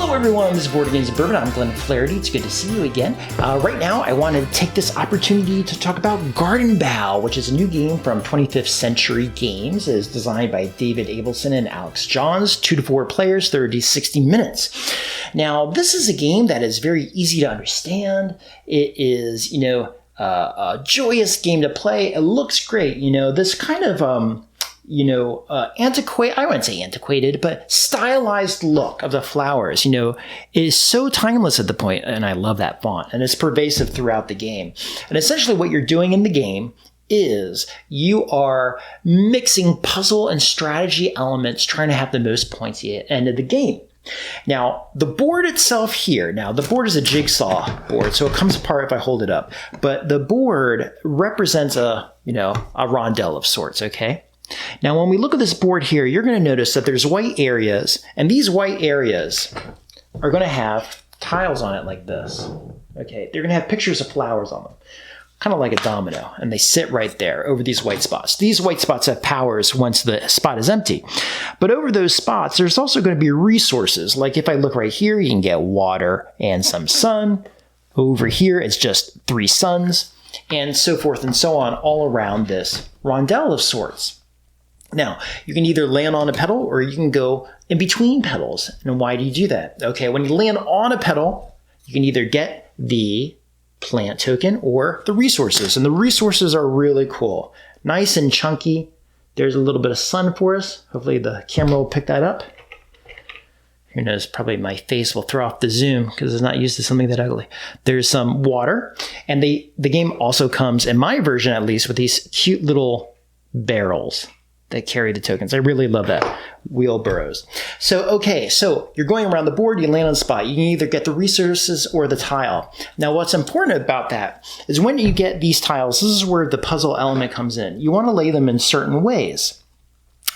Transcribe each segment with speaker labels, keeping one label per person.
Speaker 1: Hello everyone, this is Boardgames and Bourbon. I'm Glenn Flaherty. It's good to see you again. Right now, I wanted to take this opportunity to talk about Gartenbau, which is a new game from 25th Century Games. It is designed by David Abelson and Alex Johns, 2 to 4 players, 30 to 60 minutes. Now, this is a game that is very easy to understand. It is, a joyous game to play. It looks great. This kind of I wouldn't say antiquated, but stylized look of the flowers, is so timeless at the point, and I love that font, and it's pervasive throughout the game. And essentially what you're doing in the game is you are mixing puzzle and strategy elements, trying to have the most points at the end of the game. Now, the board itself here, the board is a jigsaw board, so it comes apart if I hold it up, but the board represents a rondelle of sorts, okay? Now, when we look at this board here, you're going to notice that there's white areas, and these white areas are going to have tiles on it like this. Okay, they're going to have pictures of flowers on them, kind of like a domino, and they sit right there over these white spots. These white spots have powers once the spot is empty. But over those spots, there's also going to be resources. Like if I look right here, you can get water and some sun. Over here, it's just 3 suns, and so forth and so on all around this rondelle of sorts. Now, you can either land on a petal or you can go in between petals. And why do you do that? Okay, when you land on a petal, you can either get the plant token or the resources. And the resources are really cool. Nice and chunky. There's a little bit of sun for us. Hopefully the camera will pick that up. Who knows, probably my face will throw off the zoom because it's not used to something that ugly. There's some water. And the game also comes, in my version at least, with these cute little barrels that carry the tokens. I really love that. Wheelbarrows. So you're going around the board, you land on the spot. You can either get the resources or the tile. Now, what's important about that is when you get these tiles, this is where the puzzle element comes in. You want to lay them in certain ways.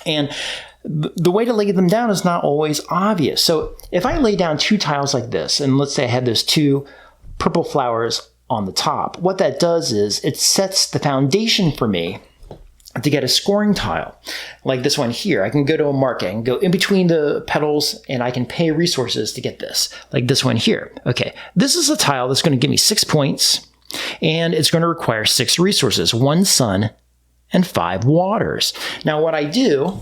Speaker 1: And the way to lay them down is not always obvious. So if I lay down 2 tiles like this, and let's say I had those 2 purple flowers on the top, what that does is it sets the foundation for me to get a scoring tile like this one here. I can go to a market and go in between the petals, and I can pay resources to get this, like this one here. Okay, this is a tile that's going to give me 6 points, and it's going to require 6 resources, 1 sun and 5 waters. Now, what I do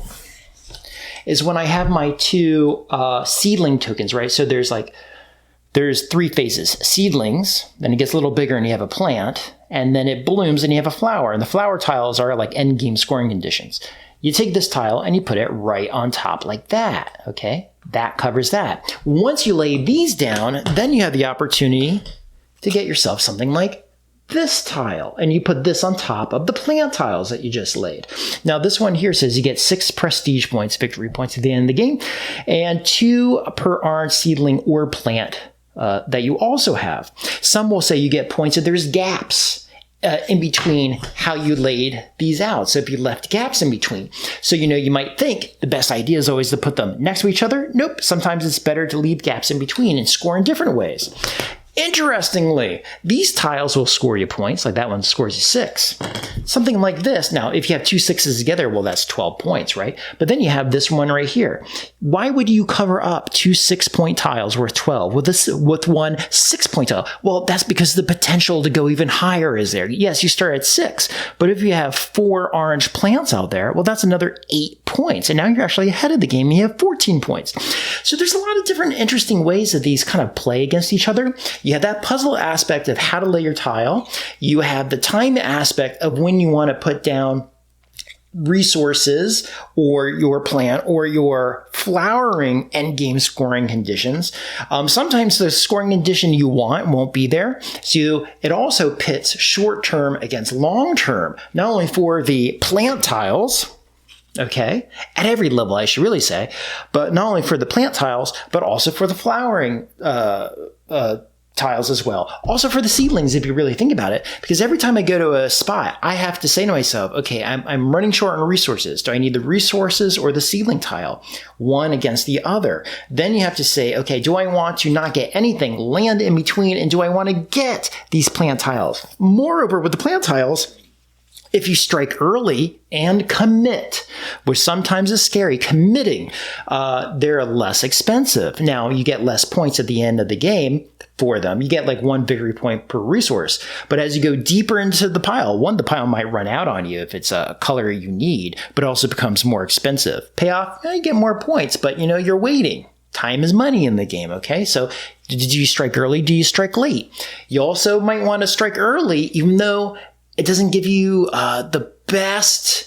Speaker 1: is when I have my 2 seedling tokens, right? So there's 3 phases. Seedlings, then it gets a little bigger and you have a plant, and then it blooms and you have a flower. And the flower tiles are like end game scoring conditions. You take this tile and you put it right on top like that, okay? That covers that. Once you lay these down, then you have the opportunity to get yourself something like this tile, and you put this on top of the plant tiles that you just laid. Now, this one here says you get 6 prestige points, victory points at the end of the game, and 2 per orange seedling or plant that you also have. Some will say you get points if there's gaps in between how you laid these out. So if you left gaps in between. So, you might think the best idea is always to put them next to each other. Nope. Sometimes it's better to leave gaps in between and score in different ways. Interestingly, these tiles will score you points, like that one scores you 6. Something like this. Now, if you have 2 6s together, well, that's 12 points, right? But then you have this one right here. Why would you cover up 2 6-point tiles worth 12 with one 6-point tile? Well, that's because the potential to go even higher is there. Yes, you start at 6, but if you have 4 orange plants out there, well, that's another 8 points. And now you're actually ahead of the game. You have 14 points. So there's a lot of different interesting ways that these kind of play against each other. You have that puzzle aspect of how to lay your tile. You have the time aspect of when you want to put down resources or your plant or your flowering endgame scoring conditions. Sometimes the scoring condition you want won't be there. So it also pits short term against long term, not only for the plant tiles, okay, at every level, I should really say, but not only for the plant tiles, but also for the flowering tiles as well. Also for the seedlings, if you really think about it, because every time I go to a spot, I have to say to myself, okay, I'm running short on resources. Do I need the resources or the seedling tile? One against the other. Then you have to say, okay, do I want to not get anything, land in between, and do I want to get these plant tiles? Moreover, with the plant tiles, If you strike early and commit, which sometimes is scary, committing, they're less expensive. Now, you get less points at the end of the game for them. You get like 1 victory point per resource. But as you go deeper into the pile, the pile might run out on you if it's a color you need, but it also becomes more expensive. Payoff, you get more points, but you're waiting. Time is money in the game, okay? So did you strike early? Do you strike late? You also might want to strike early, even though it doesn't give you the best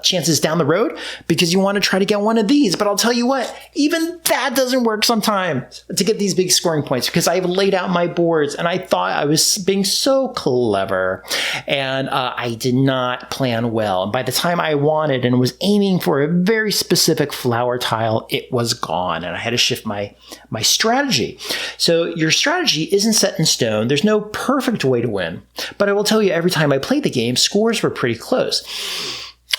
Speaker 1: chances down the road, because you want to try to get one of these. But I'll tell you what, even that doesn't work sometimes to get these big scoring points, because I've laid out my boards and I thought I was being so clever, and I did not plan well. And by the time I wanted and was aiming for a very specific flower tile, it was gone, and I had to shift my strategy. So your strategy isn't set in stone. There's no perfect way to win. But I will tell you, every time I played the game, scores were pretty close.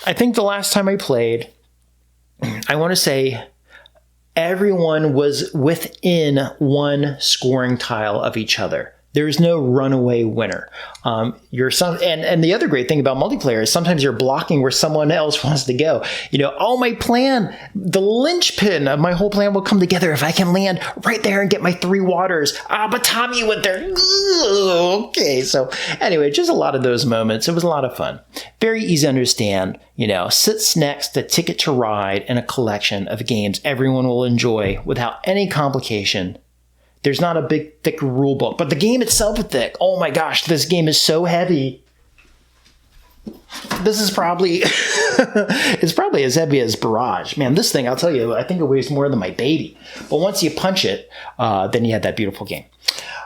Speaker 1: I think the last time I played, I want to say everyone was within 1 scoring tile of each other. There's no runaway winner. And the other great thing about multiplayer is sometimes you're blocking where someone else wants to go. My plan, the linchpin of my whole plan will come together if I can land right there and get my 3 waters. But Tommy went there. Okay, so anyway, just a lot of those moments. It was a lot of fun. Very easy to understand. Sits next to Ticket to Ride in a collection of games everyone will enjoy without any complication. There's not a big, thick rule book, but the game itself is thick. Oh my gosh, this game is so heavy. This is probably, it's probably as heavy as Barrage. Man, this thing, I'll tell you, I think it weighs more than my baby. But once you punch it, then you have that beautiful game.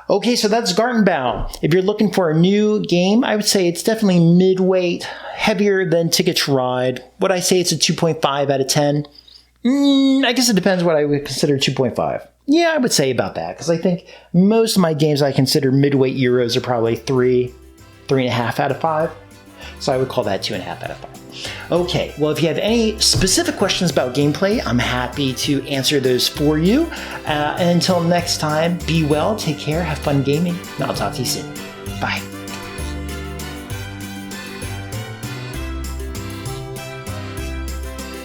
Speaker 1: Okay, so that's Gartenbau. If you're looking for a new game, I would say it's definitely mid-weight, heavier than Ticket to Ride. Would I say it's a 2.5 out of 10? I guess it depends what I would consider 2.5. Yeah, I would say about that, because I think most of my games I consider midweight Euros are probably 3.5 out of 5. So I would call that 2.5 out of 5. Okay, well, if you have any specific questions about gameplay, I'm happy to answer those for you. And until next time, be well, take care, have fun gaming, and I'll talk to you soon. Bye.